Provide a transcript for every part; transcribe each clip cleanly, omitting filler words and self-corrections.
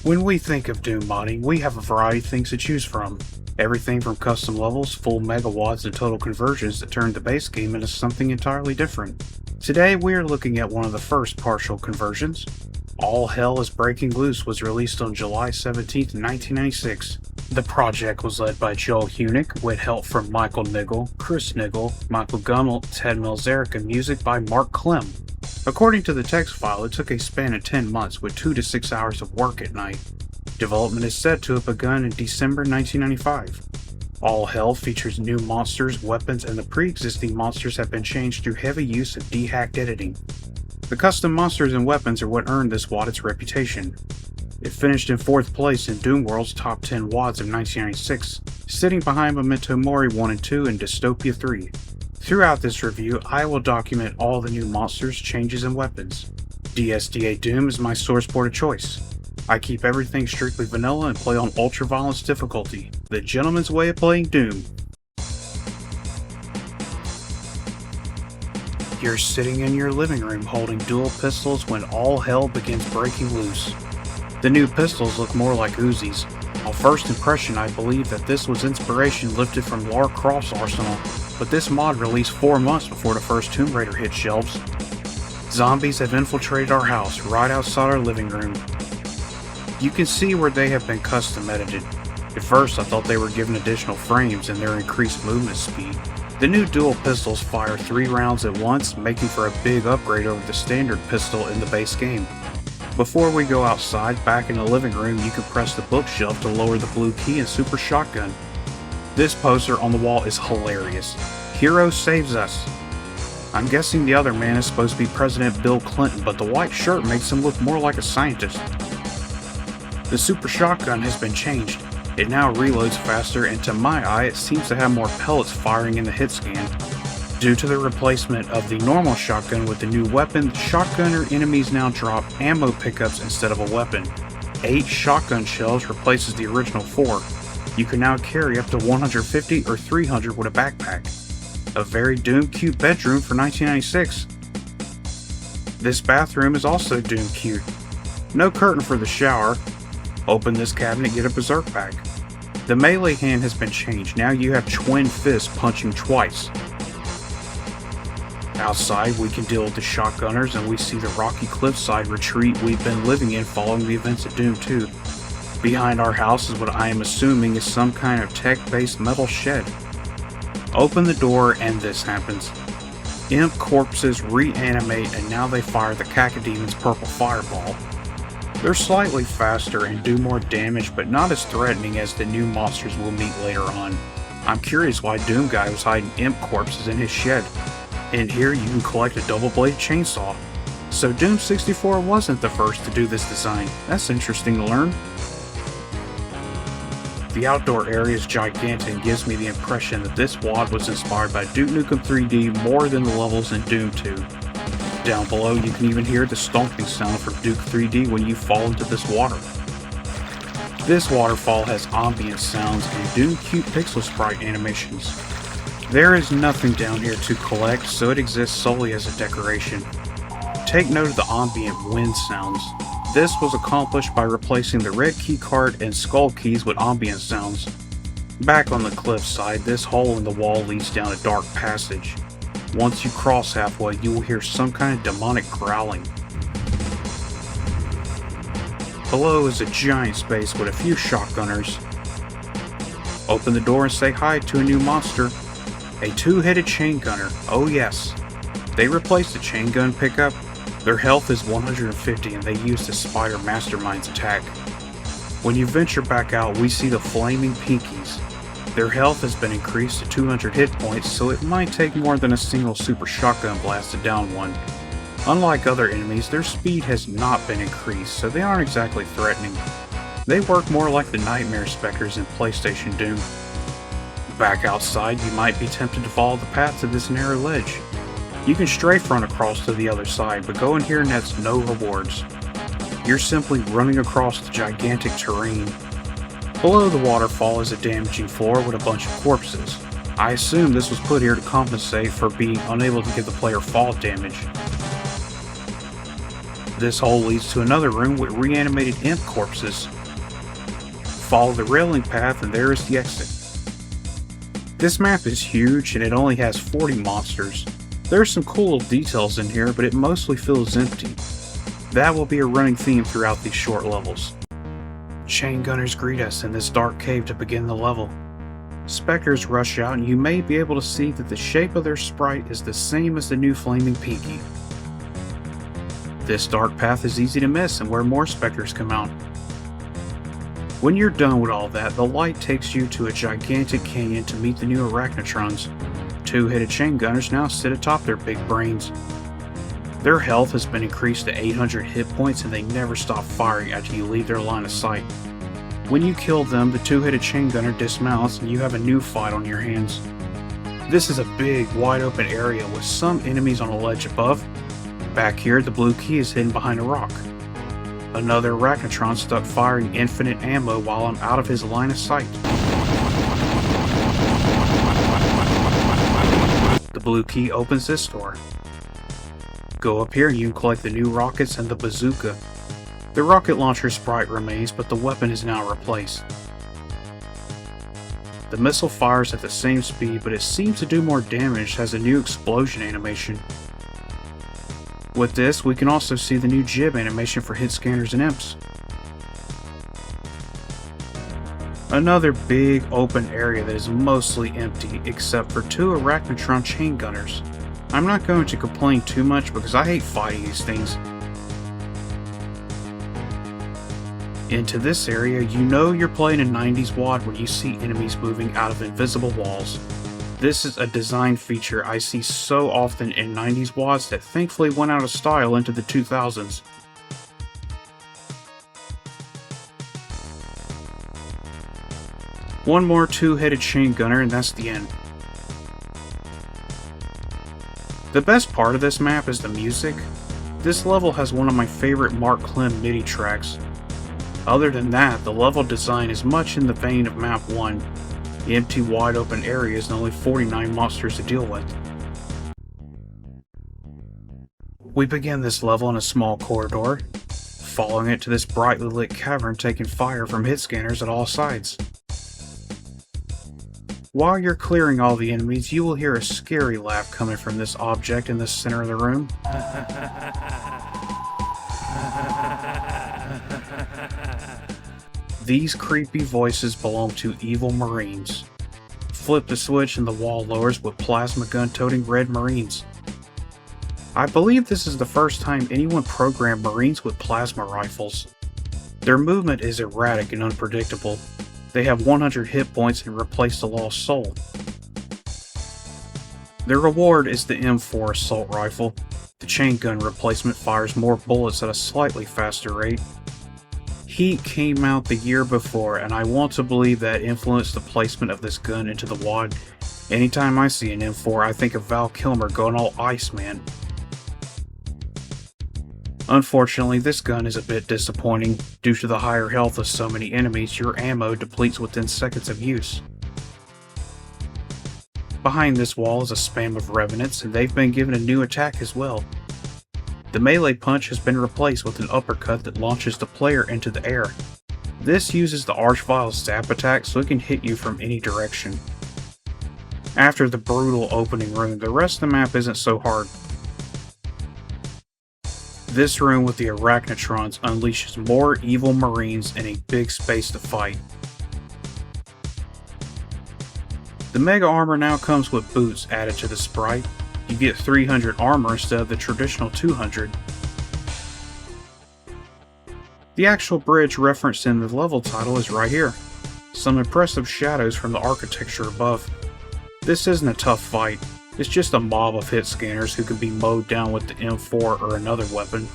When we think of Doom modding, we have a variety of things to choose from. Everything from custom levels, full megawatts, and total conversions that turn the base game into something entirely different. Today we are looking at one of the first partial conversions. All Hell is Breaking Loose was released on July 17, 1996. The project was led by Joel Huenink with help from Michael Niggel, Chris Niggel, Michael Gummel, Ted Melzarek, and music by Mark Clem. According to the text file, it took a span of 10 months with 2 to 6 hours of work at night. Development is said to have begun in December 1995. All Hell features new monsters, weapons, and the pre-existing monsters have been changed through heavy use of dehacked editing. The custom monsters and weapons are what earned this WAD its reputation. It finished in 4th place in Doom World's top 10 WADs of 1996, sitting behind Memento Mori 1 and 2 and Dystopia 3. Throughout this review, I will document all the new monsters, changes, and weapons. DSDA Doom is my source board of choice. I keep everything strictly vanilla and play on ultra-violence difficulty, the gentleman's way of playing Doom. You're sitting in your living room holding dual pistols when all hell begins breaking loose. The new pistols look more like Uzis. On first impression, I believe that this was inspiration lifted from Lara Croft's arsenal, but this mod released 4 months before the first Tomb Raider hit shelves. Zombies have infiltrated our house right outside our living room. You can see where they have been custom edited. At first I thought they were given additional frames and their increased movement speed. The new dual pistols fire 3 rounds at once, making for a big upgrade over the standard pistol in the base game. Before we go outside, back in the living room you can press the bookshelf to lower the blue key and super shotgun. This poster on the wall is hilarious. Hero saves us. I'm guessing the other man is supposed to be President Bill Clinton, but the white shirt makes him look more like a scientist. The super shotgun has been changed. It now reloads faster, and to my eye it seems to have more pellets firing in the hit scan. Due to the replacement of the normal shotgun with the new weapon, the shotgunner enemies now drop ammo pickups instead of a weapon. 8 shotgun shells replaces the original 4. You can now carry up to 150 or 300 with a backpack. A very Doom cute bedroom for 1996. This bathroom is also Doom cute. No curtain for the shower. Open this cabinet, get a berserk pack. The melee hand has been changed. Now you have twin fists punching twice. Outside we can deal with the shotgunners and we see the rocky cliffside retreat we've been living in following the events of Doom 2. Behind our house is what I am assuming is some kind of tech-based metal shed. Open the door and this happens. Imp corpses reanimate and now they fire the Cacademon's purple fireball. They're slightly faster and do more damage, but not as threatening as the new monsters we'll meet later on. I'm curious why Doom Guy was hiding imp corpses in his shed. And here you can collect a double-bladed chainsaw. So Doom 64 wasn't the first to do this design. That's interesting to learn. The outdoor area is gigantic and gives me the impression that this WAD was inspired by Duke Nukem 3D more than the levels in Doom 2. Down below you can even hear the stomping sound from Duke 3D when you fall into this water. This waterfall has ambient sounds and Doom cute pixel sprite animations. There is nothing down here to collect, so it exists solely as a decoration. Take note of the ambient wind sounds. This was accomplished by replacing the red key card and skull keys with ambient sounds. Back on the cliffside, this hole in the wall leads down a dark passage. Once you cross halfway, you will hear some kind of demonic growling. Below is a giant space with a few shotgunners. Open the door and say hi to a new monster. A 2-headed chain gunner. Oh yes. They replaced the chain gun pickup. Their health is 150 and they use the Spider Mastermind's attack. When you venture back out, we see the flaming pinkies. Their health has been increased to 200 hit points, so it might take more than a single super shotgun blast to down one. Unlike other enemies, their speed has not been increased, so they aren't exactly threatening. They work more like the Nightmare Spectres in PlayStation Doom. Back outside, you might be tempted to follow the path to this narrow ledge. You can strafe run across to the other side, but going here nets no rewards. You're simply running across the gigantic terrain. Below the waterfall is a damaging floor with a bunch of corpses. I assume this was put here to compensate for being unable to give the player fall damage. This hole leads to another room with reanimated imp corpses. Follow the railing path and there is the exit. This map is huge and it only has 40 monsters. There are some cool little details in here, but it mostly feels empty. That will be a running theme throughout these short levels. Chain gunners greet us in this dark cave to begin the level. Spectres rush out and you may be able to see that the shape of their sprite is the same as the new flaming pinky. This dark path is easy to miss and where more spectres come out. When you're done with all that, the light takes you to a gigantic canyon to meet the new arachnotrons. Two-headed chain gunners now sit atop their big brains. Their health has been increased to 800 hit points and they never stop firing after you leave their line of sight. When you kill them, the two-headed chain gunner dismounts and you have a new fight on your hands. This is a big, wide open area with some enemies on a ledge above. Back here, the blue key is hidden behind a rock. Another arachnotron stuck firing infinite ammo while I'm out of his line of sight. The blue key opens this door. Go up here and you can collect the new rockets and the bazooka. The rocket launcher sprite remains, but the weapon is now replaced. The missile fires at the same speed, but it seems to do more damage, has a new explosion animation. With this, we can also see the new jib animation for hit scanners and imps. Another big open area that is mostly empty except for two arachnotron chain gunners. I'm not going to complain too much because I hate fighting these things. Into this area, you know you're playing a 90s WAD when you see enemies moving out of invisible walls. This is a design feature I see so often in 90s WADs that thankfully went out of style into the 2000s. One more two-headed chain gunner and that's the end. The best part of this map is the music. This level has one of my favorite Mark Clem MIDI tracks. Other than that, the level design is much in the vein of map 1. Empty, wide open areas and only 49 monsters to deal with. We begin this level in a small corridor, following it to this brightly lit cavern taking fire from hit scanners at all sides. While you're clearing all the enemies, you will hear a scary laugh coming from this object in the center of the room. These creepy voices belong to evil Marines. Flip the switch and the wall lowers with plasma gun-toting red Marines. I believe this is the first time anyone programmed Marines with plasma rifles. Their movement is erratic and unpredictable. They have 100 hit points and replace the lost soul. Their reward is the M4 assault rifle. The chain gun replacement fires more bullets at a slightly faster rate. Heat came out the year before, and I want to believe that influenced the placement of this gun into the WAD. Anytime I see an M4, I think of Val Kilmer going all Iceman. Unfortunately, this gun is a bit disappointing. Due to the higher health of so many enemies, your ammo depletes within seconds of use. Behind this wall is a spam of revenants, and they've been given a new attack as well. The melee punch has been replaced with an uppercut that launches the player into the air. This uses the Archvile's zap attack so it can hit you from any direction. After the brutal opening room, the rest of the map isn't so hard. This room with the arachnotrons unleashes more evil Marines and a big space to fight. The Mega Armor now comes with boots added to the sprite. You get 300 armor instead of the traditional 200. The actual bridge referenced in the level title is right here. Some impressive shadows from the architecture above. This isn't a tough fight, it's just a mob of hit scanners who can be mowed down with the M4 or another weapon.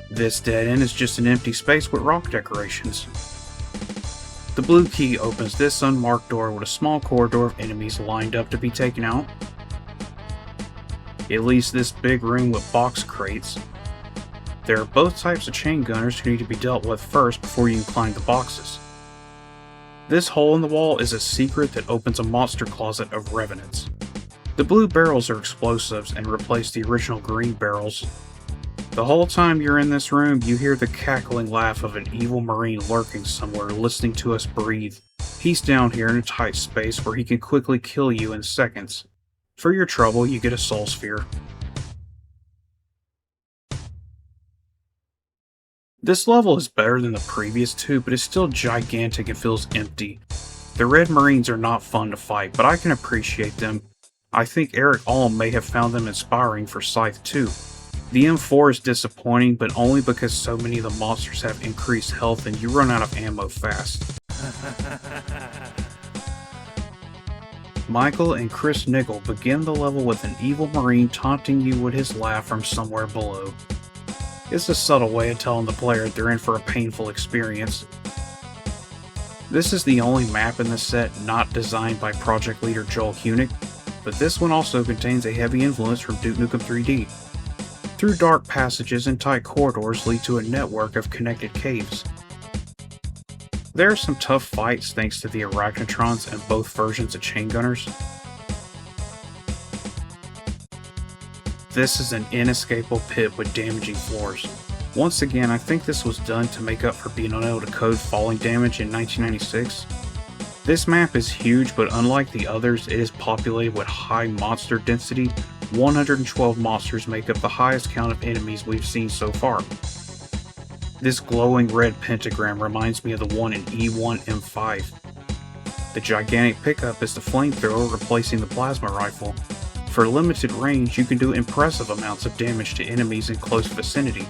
This dead end is just an empty space with rock decorations. The blue key opens this unmarked door with a small corridor of enemies lined up to be taken out. It leaves this big room with box crates. There are both types of chain gunners who need to be dealt with first before you can climb the boxes. This hole in the wall is a secret that opens a monster closet of revenants. The blue barrels are explosives and replace the original green barrels. The whole time you're in this room, you hear the cackling laugh of an evil marine lurking somewhere, listening to us breathe. He's down here in a tight space where he can quickly kill you in seconds. For your trouble, you get a soul sphere. This level is better than the previous two, but it's still gigantic and feels empty. The red marines are not fun to fight, but I can appreciate them. I think Eric Alm may have found them inspiring for Scythe 2. The M4 is disappointing, but only because so many of the monsters have increased health and you run out of ammo fast. Michael and Chris Niggel begin the level with an evil marine taunting you with his laugh from somewhere below. It's a subtle way of telling the player they're in for a painful experience. This is the only map in the set not designed by project leader Joel Huenink, but this one also contains a heavy influence from Duke Nukem 3D. Through dark passages and tight corridors lead to a network of connected caves. There are some tough fights thanks to the Arachnotrons and both versions of Chain Gunners. This is an inescapable pit with damaging floors. Once again, I think this was done to make up for being unable to code falling damage in 1996. This map is huge, but unlike the others, it is populated with high monster density. 112 monsters make up the highest count of enemies we've seen so far. This glowing red pentagram reminds me of the one in E1 M5. The gigantic pickup is the flamethrower replacing the plasma rifle. For limited range, you can do impressive amounts of damage to enemies in close vicinity.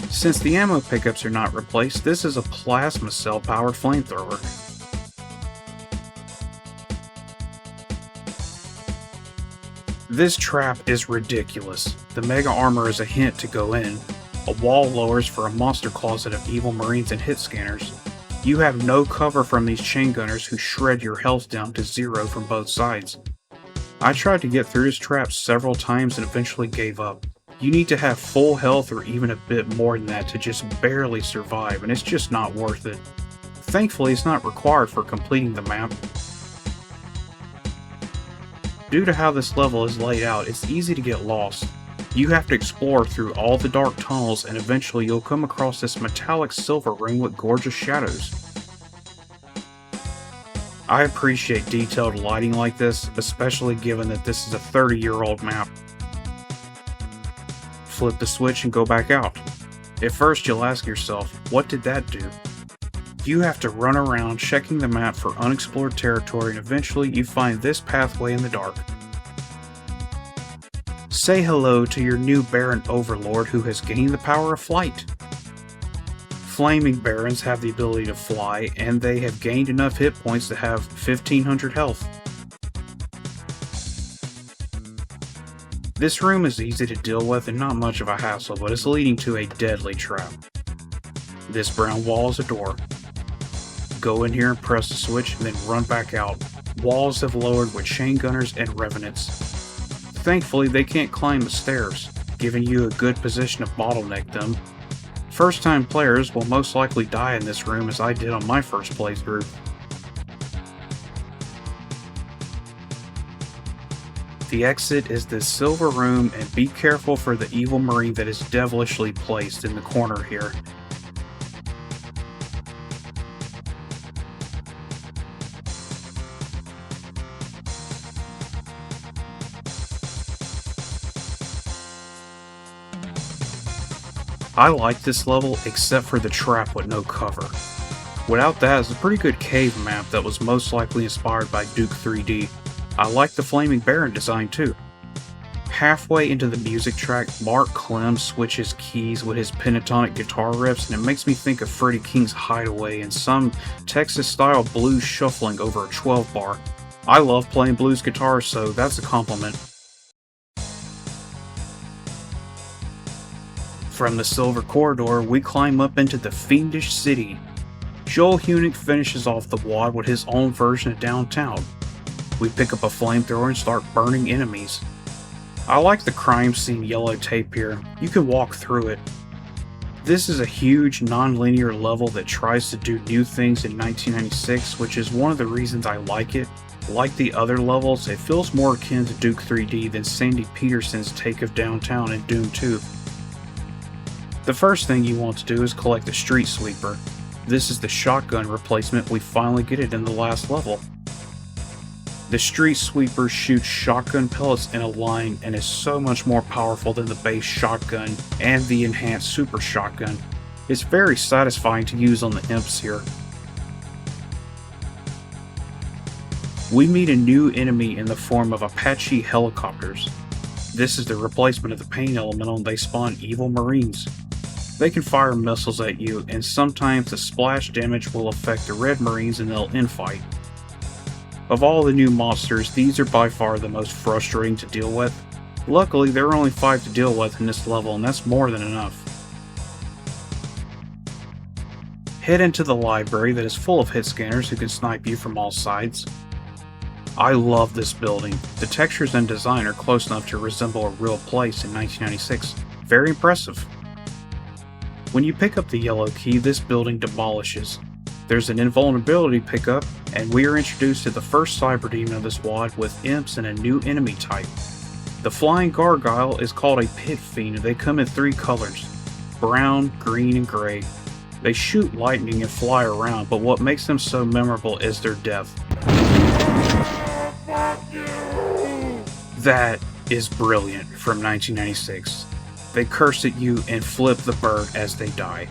Since the ammo pickups are not replaced, this is a plasma cell powered flamethrower. This trap is ridiculous. The mega armor is a hint to go in. A wall lowers for a monster closet of evil marines and hit scanners. You have no cover from these chain gunners who shred your health down to 0 from both sides. I tried to get through this trap several times and eventually gave up. You need to have full health or even a bit more than that to just barely survive, and it's just not worth it. Thankfully, it's not required for completing the map. Due to how this level is laid out, it's easy to get lost. You have to explore through all the dark tunnels and eventually you'll come across this metallic silver ring with gorgeous shadows. I appreciate detailed lighting like this, especially given that this is a 30-year-old map. Flip the switch and go back out. At first you'll ask yourself, what did that do? You have to run around checking the map for unexplored territory and eventually you find this pathway in the dark. Say hello to your new Baron Overlord who has gained the power of flight. Flaming Barons have the ability to fly and they have gained enough hit points to have 1500 health. This room is easy to deal with and not much of a hassle, but it's leading to a deadly trap. This brown wall is a door. Go in here and press the switch and then run back out. Walls have lowered with chain gunners and revenants. Thankfully they can't climb the stairs, giving you a good position to bottleneck them. First time players will most likely die in this room as I did on my first playthrough. The exit is this silver room and be careful for the evil marine that is devilishly placed in the corner here. I like this level except for the trap with no cover. Without that, it's a pretty good cave map that was most likely inspired by Duke 3D. I like the Flaming Baron design too. Halfway into the music track, Mark Clem switches keys with his pentatonic guitar riffs and it makes me think of Freddie King's Hideaway and some Texas-style blues shuffling over a 12-bar. I love playing blues guitar, so that's a compliment. From the Silver Corridor, we climb up into the Fiendish city. Joel Huenink finishes off the WAD with his own version of downtown. We pick up a flamethrower and start burning enemies. I like the crime scene yellow tape here. You can walk through it. This is a huge, non-linear level that tries to do new things in 1996, which is one of the reasons I like it. Like the other levels, it feels more akin to Duke 3D than Sandy Peterson's take of Downtown in Doom 2. The first thing you want to do is collect the Street Sweeper. This is the shotgun replacement. We finally get it in the last level. The Street Sweeper shoots shotgun pellets in a line and is so much more powerful than the base shotgun and the enhanced super shotgun. It's very satisfying to use on the imps here. We meet a new enemy in the form of Apache helicopters. This is the replacement of the pain elemental and they spawn evil marines. They can fire missiles at you and sometimes the splash damage will affect the red marines and they'll infight. Of all the new monsters, these are by far the most frustrating to deal with. Luckily, there are only 5 to deal with in this level, and that's more than enough. Head into the library that is full of hit scanners who can snipe you from all sides. I love this building. The textures and design are close enough to resemble a real place in 1996. Very impressive. When you pick up the yellow key, this building demolishes. There's an invulnerability pickup, and we are introduced to the first cyber demon of this WAD with imps and a new enemy type. The flying gargoyle is called a pit fiend and they come in 3 colors: brown, green, and gray. They shoot lightning and fly around, but what makes them so memorable is their death. That is brilliant from 1996. They curse at you and flip the bird as they die.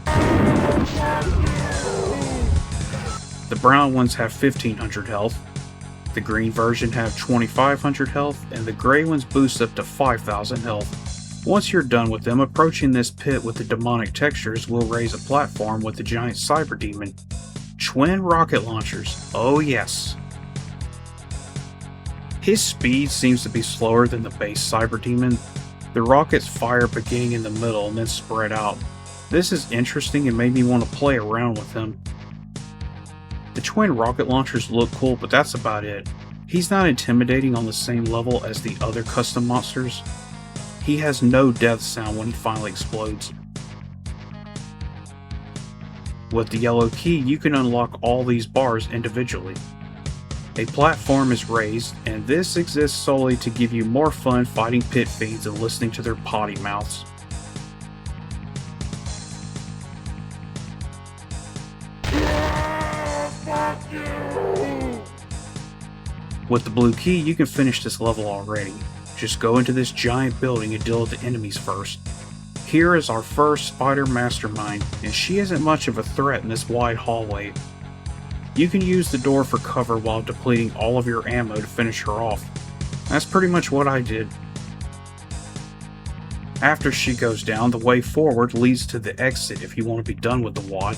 The brown ones have 1500 health, the green version have 2500 health, and the gray ones boost up to 5000 health. Once you're done with them, approaching this pit with the demonic textures will raise a platform with the giant cyber demon. Twin rocket launchers, oh yes. His speed seems to be slower than the base cyber demon. The rockets fire beginning in the middle and then spread out. This is interesting and made me want to play around with him. The twin rocket launchers look cool, but that's about it. He's not intimidating on the same level as the other custom monsters. He has no death sound when he finally explodes. With the yellow key, you can unlock all these bars individually. A platform is raised, and this exists solely to give you more fun fighting pit fiends and listening to their potty mouths. With the blue key, you can finish this level already. Just go into this giant building and deal with the enemies first. Here is our first spider mastermind, and she isn't much of a threat in this wide hallway. You can use the door for cover while depleting all of your ammo to finish her off. That's pretty much what I did. After she goes down, the way forward leads to the exit if you want to be done with the WAD.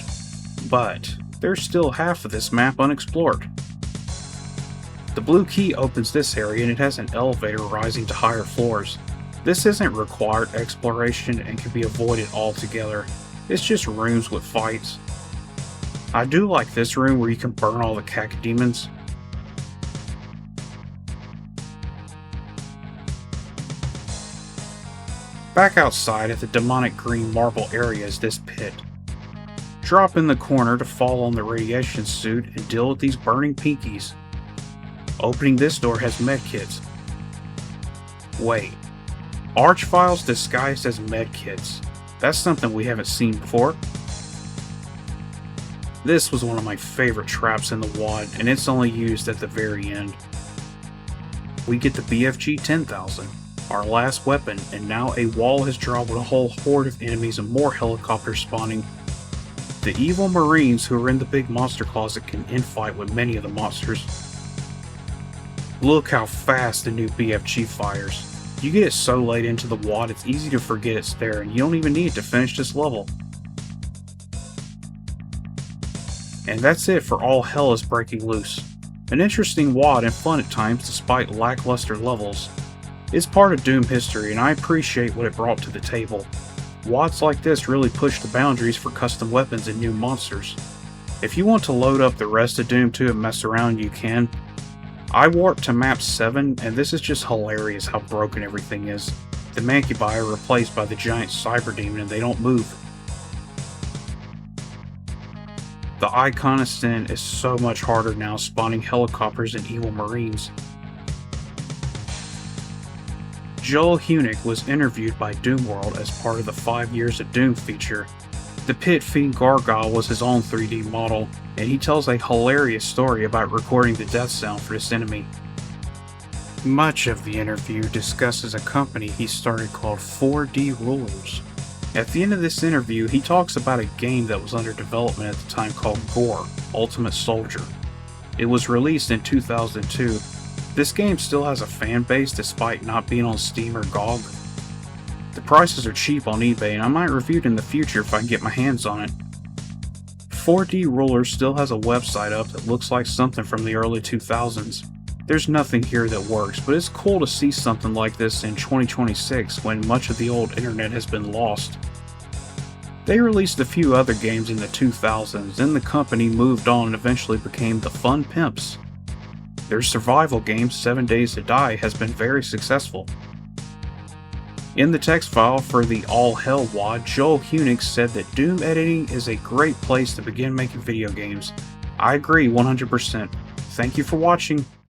But there's still half of this map unexplored. The blue key opens this area and it has an elevator rising to higher floors. This isn't required exploration and can be avoided altogether. It's just rooms with fights. I do like this room where you can burn all the cacodemons. Back outside at the demonic green marble area is this pit. Drop in the corner to fall on the radiation suit and deal with these burning pinkies. Opening this door has medkits. Wait, archviles disguised as medkits. That's something we haven't seen before. This was one of my favorite traps in the WAD, and it's only used at the very end. We get the BFG 10,000, our last weapon, and now a wall has dropped with a whole horde of enemies and more helicopters spawning. The evil marines who are in the big monster closet can infight with many of the monsters. Look how fast the new BFG fires. You get it so late into the WAD it's easy to forget it's there and you don't even need it to finish this level. And that's it for All Hell is Breaking Loose. An interesting WAD and fun at times despite lackluster levels. It's part of Doom history and I appreciate what it brought to the table. WADs like this really push the boundaries for custom weapons and new monsters. If you want to load up the rest of Doom 2 and mess around, you can. I warped to map 7 and this is just hilarious how broken everything is. The Mancubi are replaced by the giant cyber demon and they don't move. The Iconistan is so much harder now, spawning helicopters and evil marines. Joel Huenink was interviewed by Doomworld as part of the 5 Years of Doom feature. The Pit Fiend Gargoyle was his own 3D model, and he tells a hilarious story about recording the death sound for this enemy. Much of the interview discusses a company he started called 4D Rulers. At the end of this interview, he talks about a game that was under development at the time called Gore: Ultimate Soldier. It was released in 2002. This game still has a fan base despite not being on Steam or GOG. The prices are cheap on eBay, and I might review it in the future if I can get my hands on it. 4D Ruler still has a website up that looks like something from the early 2000s. There's nothing here that works, but it's cool to see something like this in 2026 when much of the old internet has been lost. They released a few other games in the 2000s, then the company moved on and eventually became the Fun Pimps. Their survival game, 7 Days to Die, has been very successful. In the text file for the All Hell WAD, Joel Huenink said that Doom editing is a great place to begin making video games. I agree 100%. Thank you for watching.